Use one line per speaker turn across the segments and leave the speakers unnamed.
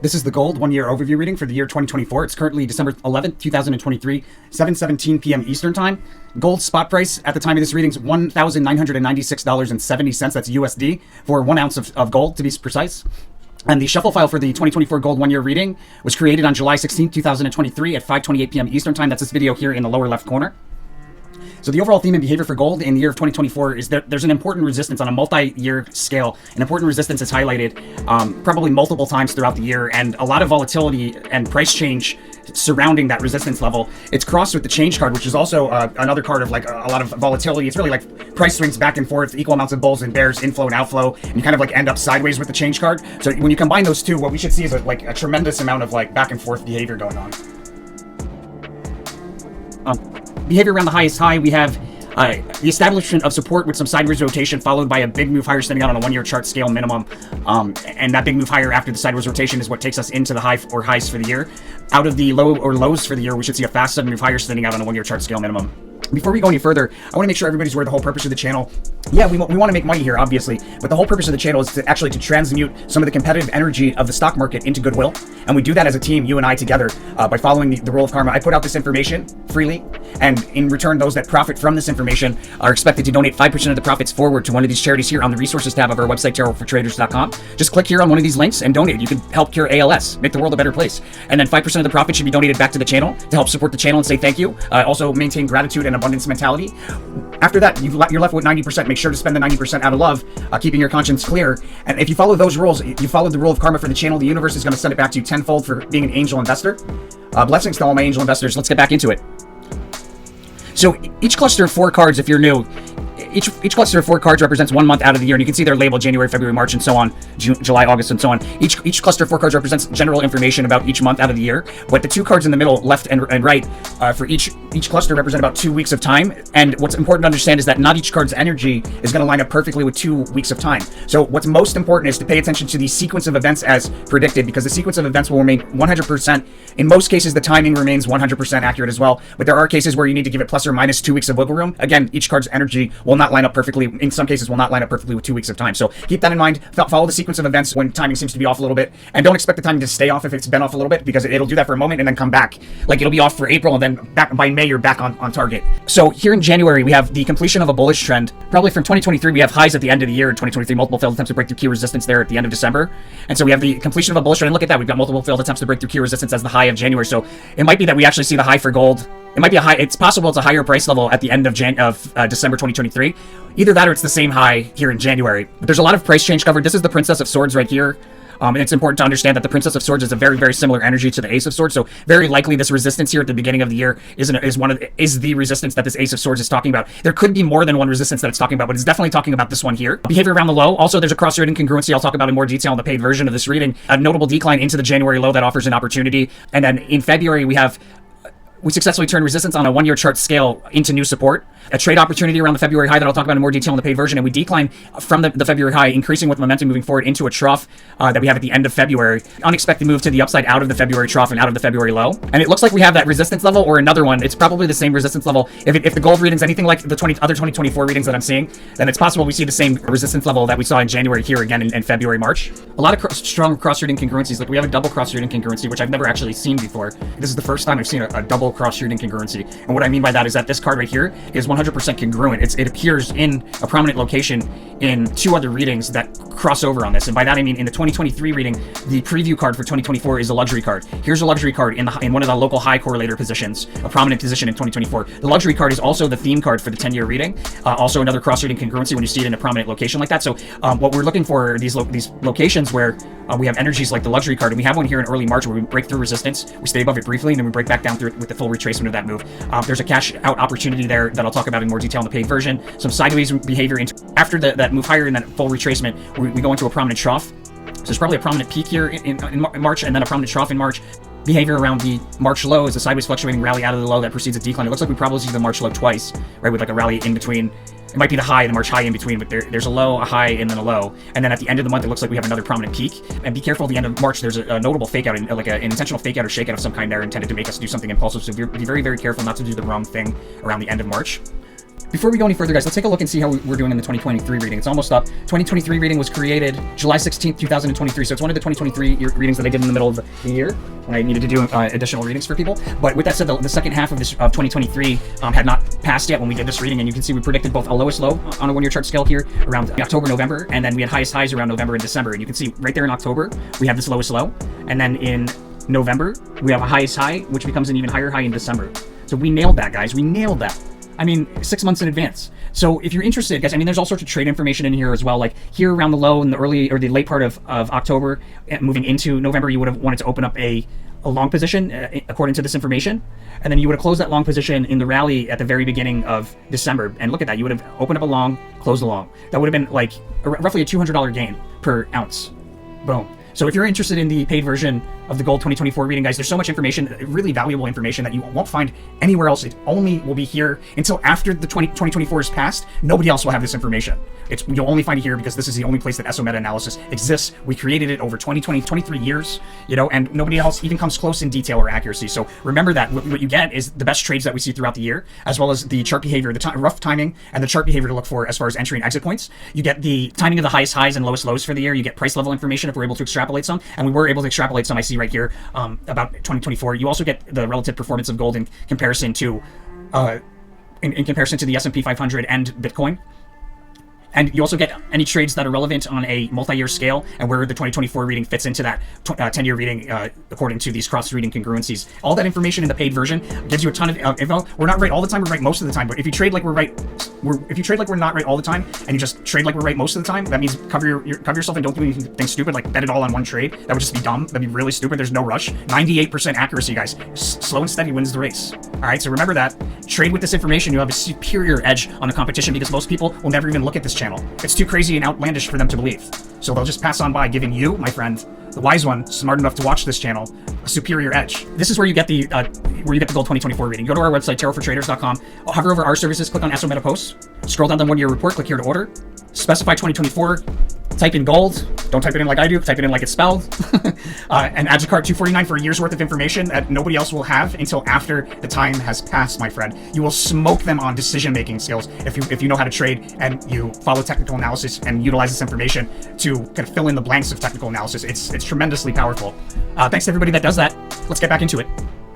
This is the gold 1-year overview reading for the year 2024. It's currently December 11th, 2023, 7:17 p.m. Eastern Time. Gold spot price at the time of this reading is $1,996.70. That's USD for 1 ounce of gold, to be precise. And the shuffle file for the 2024 gold 1-year reading was created on July 16th, 2023 at 5:28 p.m. Eastern Time. That's this video here in the lower left corner. So the overall theme and behavior for gold in the year of 2024 is that there's an important resistance on a multi-year scale. An important resistance is highlighted probably multiple times throughout the year, and a lot of volatility and price change surrounding that resistance level. It's crossed with the change card, which is also another card of like a lot of volatility. It's really like price swings back and forth, equal amounts of bulls and bears, inflow and outflow, and you kind of like end up sideways with the change card. So when you combine those two, what we should see is like a tremendous amount of like back and forth behavior going on. Behavior around the highest high, we have the establishment of support with some sideways rotation, followed by a big move higher standing out on a 1-year chart scale minimum. And that big move higher after the sideways rotation is what takes us into the high or highs for the year. Out of the low or lows for the year, we should see a fast sudden move higher standing out on a 1-year chart scale minimum. Before we go any further, I want to make sure everybody's aware of the whole purpose of the channel. Yeah, we want to make money here, obviously, but the whole purpose of the channel is to actually transmute some of the competitive energy of the stock market into goodwill, and we do that as a team, you and I together, by following the rule of karma. I put out this information freely, and in return, those that profit from this information are expected to donate 5% of the profits forward to one of these charities here on the resources tab of our website, tarotfortraders.com. Just click here on one of these links and donate. You can help cure ALS, make the world a better place, and then 5% of the profit should be donated back to the channel to help support the channel and say thank you. Also maintain gratitude and abundance mentality. After that, you're left with 90%. Make sure to spend the 90% out of love, keeping your conscience clear. And if you follow those rules, you follow the rule of karma for the channel, the universe is going to send it back to you tenfold for being an angel investor. Blessings to all my angel investors. Let's get back into it. So each cluster of 4 cards, if you're new, each cluster of 4 cards represents 1 month out of the year, and you can see they're labeled January, February, March, and so on, June, July, August, and so on. Each cluster of 4 cards represents general information about each month out of the year, but the 2 cards in the middle, left and right, for each cluster represent about 2 weeks of time. And what's important to understand is that not each card's energy is going to line up perfectly with 2 weeks of time. So what's most important is to pay attention to the sequence of events as predicted, because the sequence of events will remain 100%. In most cases, the timing remains 100% accurate as well, but there are cases where you need to give it plus or minus 2 weeks of wiggle room. Again, each card's energy will not line up perfectly. In some cases will not line up perfectly with 2 weeks of time. So keep that in mind. Follow the sequence of events when timing seems to be off a little bit, and don't expect the timing to stay off if it's been off a little bit, because it'll do that for a moment and then come back. Like it'll be off for April and then back by May you're back on target. So here in January we have the completion of a bullish trend. Probably from 2023 we have highs at the end of the year. In 2023 multiple failed attempts to break through key resistance there at the end of December, and so we have the completion of a bullish trend. And look at that, we've got multiple failed attempts to break through key resistance as the high of January. So it might be that we actually see the high for gold. It might be a high. It's possible it's a higher price level at the end of December 2023. Either that or it's the same high here in January. But there's a lot of price change covered. This is the Princess of Swords right here. And it's important to understand that the Princess of Swords is a very, very similar energy to the Ace of Swords. So very likely this resistance here at the beginning of the year is the resistance that this Ace of Swords is talking about. There could be more than one resistance that it's talking about, but it's definitely talking about this one here. Behavior around the low. Also, there's a cross-rating incongruency I'll talk about in more detail in the paid version of this reading. A notable decline into the January low that offers an opportunity. And then in February, we successfully turned resistance on a 1-year chart scale into new support. A trade opportunity around the February high that I'll talk about in more detail in the paid version, and we decline from the February high, increasing with momentum moving forward into a trough that we have at the end of February. Unexpected move to the upside out of the February trough and out of the February low. And it looks like we have that resistance level or another one. It's probably the same resistance level. If the gold reading's anything like the other 2024 readings that I'm seeing, then it's possible we see the same resistance level that we saw in January here again in February, March. A lot of strong cross-reading congruencies. Like we have a double cross-reading congruency, which I've never actually seen before. This is the first time I've seen a double cross-reading congruency. And what I mean by that is that this card right here is 100% congruent. It appears in a prominent location in 2 other readings that cross over on this. And by that I mean in the 2023 reading, the preview card for 2024 is a luxury card. Here's a luxury card in one of the local high correlator positions, a prominent position in 2024. The luxury card is also the theme card for the 10-year reading. Also another cross-reading congruency when you see it in a prominent location like that. So what we're looking for are these locations where we have energies like the luxury card, and we have one here in early March where we break through resistance, we stay above it briefly, and then we break back down through it with the full retracement of that move. There's a cash out opportunity there that I'll talk about in more detail in the paid version. Some sideways behavior after that move higher in that full retracement, we go into a prominent trough. So there's probably a prominent peak here in March, and then a prominent trough in March. Behavior around the March low is a sideways fluctuating rally out of the low that precedes a decline. It looks like we probably see the March low twice, right, with like a rally in between. It might be the high, the March high in between, but there's a low, a high, and then a low. And then at the end of the month, it looks like we have another prominent peak. And be careful at the end of March, there's a notable fake out, like an intentional fake out or shakeout of some kind there intended to make us do something impulsive. So be very, very careful not to do the wrong thing around the end of March. Before we go any further, guys, let's take a look and see how we're doing in the 2023 reading. It's almost up. 2023 reading was created July 16th, 2023. So it's one of the 2023 readings that I did in the middle of the year when I needed to do additional readings for people. But with that said, the second half of 2023 had not passed yet when we did this reading. And you can see we predicted both a lowest low on a one-year chart scale here around October, November. And then we had highest highs around November and December. And you can see right there in October, we have this lowest low. And then in November, we have a highest high, which becomes an even higher high in December. So we nailed that, guys. We nailed that. I mean, 6 months in advance. So if you're interested, guys, I mean, there's all sorts of trade information in here as well. Like here around the low in the early or the late part of October, moving into November, you would have wanted to open up a long position according to this information. And then you would have closed that long position in the rally at the very beginning of December. And look at that. You would have opened up a long, closed a long. That would have been like roughly a $200 gain per ounce. Boom. So if you're interested in the paid version of the Gold 2024 reading, guys, there's so much information, really valuable information that you won't find anywhere else. It only will be here until after the 2024 is passed. Nobody else will have this information. You'll only find it here because this is the only place that SO meta-analysis exists. We created it over 23 years, and nobody else even comes close in detail or accuracy. So remember that what you get is the best trades that we see throughout the year, as well as the chart behavior, the rough timing, and the chart behavior to look for as far as entry and exit points. You get the timing of the highest highs and lowest lows for the year. You get price level information if we're able to extrapolate some, and we were able to extrapolate some, I see right here, about 2024. You also get the relative performance of gold in comparison to in comparison to the S&P 500 and Bitcoin. And you also get any trades that are relevant on a multi-year scale and where the 2024 reading fits into that 10-year reading according to these cross-reading congruencies. All that information in the paid version gives you a ton of info. We're not right all the time, we're right most of the time. But if you trade like we're right, if you trade like we're not right all the time, and you just trade like we're right most of the time, that means cover yourself and don't do anything stupid, like bet it all on one trade. That would just be dumb. That'd be really stupid. There's no rush. 98% accuracy, guys. Slow and steady wins the race. All right, so remember that. Trade with this information. You have a superior edge on the competition because most people will never even look at this channel. It's too crazy and outlandish for them to believe. So they'll just pass on by, giving you, my friend, the wise one, smart enough to watch this channel, a superior edge. This is where you get the Gold 2024 reading. Go to our website, tarotfortraders.com. Hover over our services, click on SO Meta Posts, scroll down the 1-year report, click here to order, specify 2024, type in gold. Don't type it in like I do, type it in like it's spelled. And add to cart $249 for a year's worth of information that nobody else will have until after the time has passed, my friend. You will smoke them on decision-making skills if you know how to trade and you follow technical analysis and utilize this information to kind of fill in the blanks of technical analysis. It's tremendously powerful. Thanks to everybody that does that. Let's get back into it.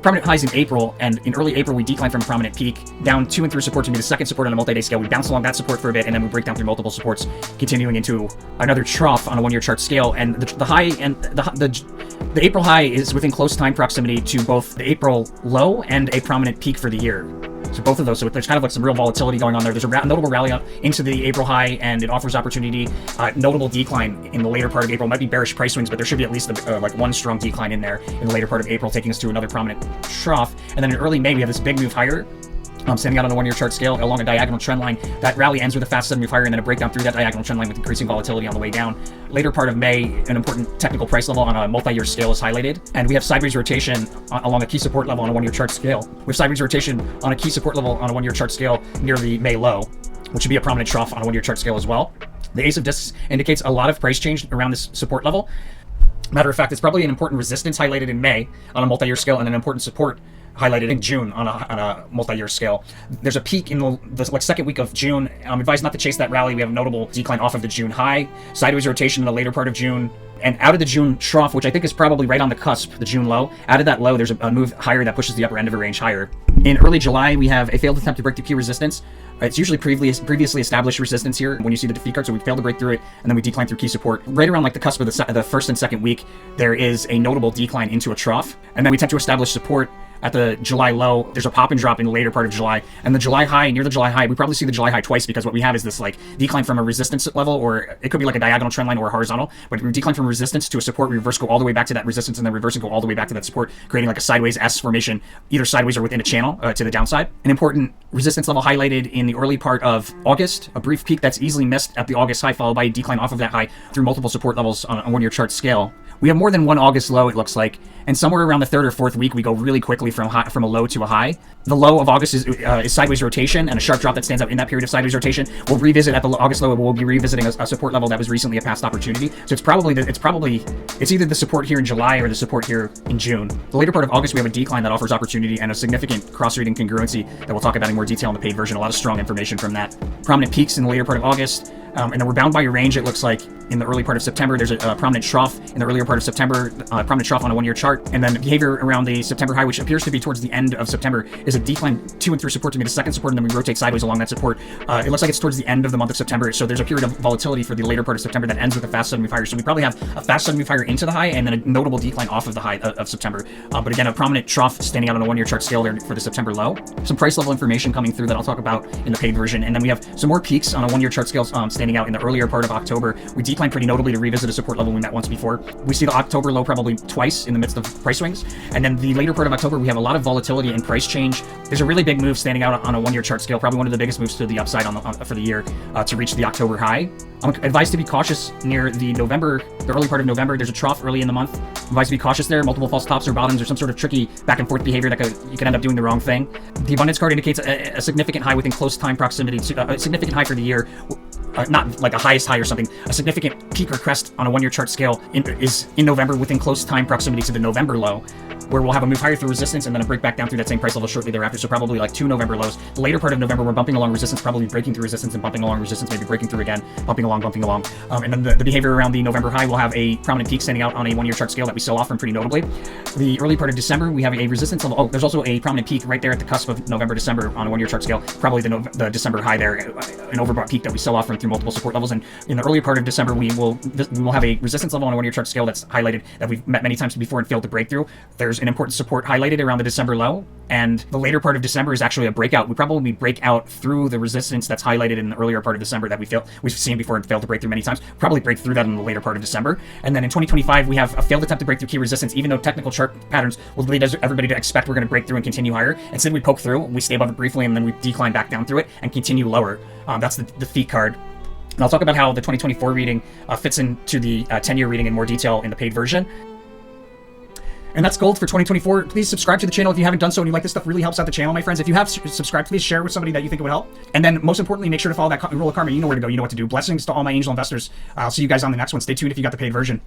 Prominent highs in April, and in early April we declined from a prominent peak down to and through support to be the second support on a multi-day scale. We bounce along that support for a bit, and then we break down through multiple supports, continuing into another trough on a 1-year chart scale. And the high and the April high is within close time proximity to both the April low and a prominent peak for the year. So both of those, so there's kind of like some real volatility going on there. There's a notable rally up into the April high, and it offers opportunity. Notable decline in the later part of April. Might be bearish price swings, but there should be at least like one strong decline in there in the later part of April, taking us to another prominent trough. And then in early May, we have this big move higher, standing out on a 1-year chart scale along a diagonal trend line. That rally ends with a fast sudden move higher and then a breakdown through that diagonal trend line with increasing volatility on the way down. Later part of May, an important technical price level on a multi-year scale is highlighted, and we have sideways rotation along a key support level on a 1-year chart scale. We have sideways rotation on a key support level on a 1-year chart scale near the May low, which would be a prominent trough on a 1-year chart scale as well. The Ace of Discs indicates a lot of price change around this support level. Matter of fact, it's probably an important resistance highlighted in May on a multi-year scale and an important support highlighted in June on a multi-year scale. There's a peak in the second week of June. I'm advised not to chase that rally. We have a notable decline off of the June high, sideways rotation in the later part of June, and out of the June trough, which I think is probably right on the cusp, the June low, out of that low, there's a move higher that pushes the upper end of a range higher. In early July, we have a failed attempt to break the key resistance. It's usually previously established resistance here when you see the defeat card, so we failed to break through it, and then we decline through key support. Right around like the cusp of the first and second week, there is a notable decline into a trough, and then we attempt to establish support at the July low. There's a pop and drop in the later part of July, and the July high, near the July high, we probably see the July high twice, because what we have is this like decline from a resistance level, or it could be like a diagonal trend line or a horizontal, but we decline from resistance to a support, we reverse, go all the way back to that resistance, and then reverse and go all the way back to that support, creating like a sideways S formation, either sideways or within a channel to the downside. An important resistance level highlighted in the early part of August, a brief peak that's easily missed at the August high, followed by a decline off of that high through multiple support levels on a 1-year chart scale. We have more than one August low, it looks like, and somewhere around the third or fourth week, we go really quickly from a low to a high. The low of August is sideways rotation, and a sharp drop that stands out in that period of sideways rotation. We'll revisit at the August low. We'll be revisiting a support level that was recently a past opportunity. So it's either the support here in July or the support here in June. The later part of August, we have a decline that offers opportunity and a significant cross-reading congruency that we'll talk about in more detail in the paid version. A lot of strong information from that. Prominent peaks in the later part of August. And then we're bound by a range, it looks like, in the early part of September. There's a prominent trough in the earlier part of September, prominent trough on a one-year chart. And then behavior around the September high, which appears to be towards the end of September, is a decline to and through support to meet a second support, and then we rotate sideways along that support. It looks like it's towards the end of the month of September, so there's a period of volatility for the later part of September that ends with a fast sudden move higher. So we probably have a fast sudden move higher into the high, and then a notable decline off of the high of September. But again, a prominent trough standing out on a one-year chart scale there for the September low. Some price level information coming through that I'll talk about in the paid version. And then we have some more peaks on a one-year chart scale standing out in the earlier part of October. We declined pretty notably to revisit a support level we met once before. We see the October low probably twice in the midst of price swings. And then the later part of October, we have a lot of volatility in price change. There's a really big move standing out on a one-year chart scale, probably one of the biggest moves to the upside for the year to reach the October high. I'm advised to be cautious near the early part of November. There's a trough early in the month. I'm advised to be cautious there. Multiple false tops or bottoms or some sort of tricky back and forth behavior that you could end up doing the wrong thing. The abundance card indicates a significant high within close time proximity to a significant high for the year. Not like a highest high or something, a significant peak or crest on a one-year chart scale is in November within close time proximity to the November low, where we'll have a move higher through resistance and then a break back down through that same price level shortly thereafter. So probably like 2 November lows. The later part of November, we're bumping along resistance, probably breaking through resistance and bumping along resistance, maybe breaking through again, bumping along. And then the behavior around the November high will have a prominent peak standing out on a one-year chart scale that we sell off from pretty notably. The early part of December, we have a resistance level. Oh, there's also a prominent peak right there at the cusp of November, December on a one-year chart scale, probably the December high there, an overbought peak that we sell off from through multiple support levels. And in the earlier part of December, we will have a resistance level on a one-year chart scale that's highlighted that we've met many times before and failed to break through. There's an important support highlighted around the December low, and the later part of December is actually a breakout. We probably break out through the resistance that's highlighted in the earlier part of December that we've seen before and failed to break through many times. Probably break through that in the later part of December. And then in 2025, we have a failed attempt to break through key resistance, even though technical chart patterns will lead everybody to expect we're going to break through and continue higher. Instead, we poke through, we stay above it briefly, and then we decline back down through it and continue lower. That's the feet card. And I'll talk about how the 2024 reading fits into the 10-year reading in more detail in the paid version. And that's gold for 2024. Please subscribe to the channel if you haven't done so and you like this stuff. Really helps out the channel, my friends. If you have subscribed, please share with somebody that you think it would help. And then most importantly, make sure to follow that rule of karma. You know where to go. You know what to do. Blessings to all my angel investors. I'll see you guys on the next one. Stay tuned if you got the paid version.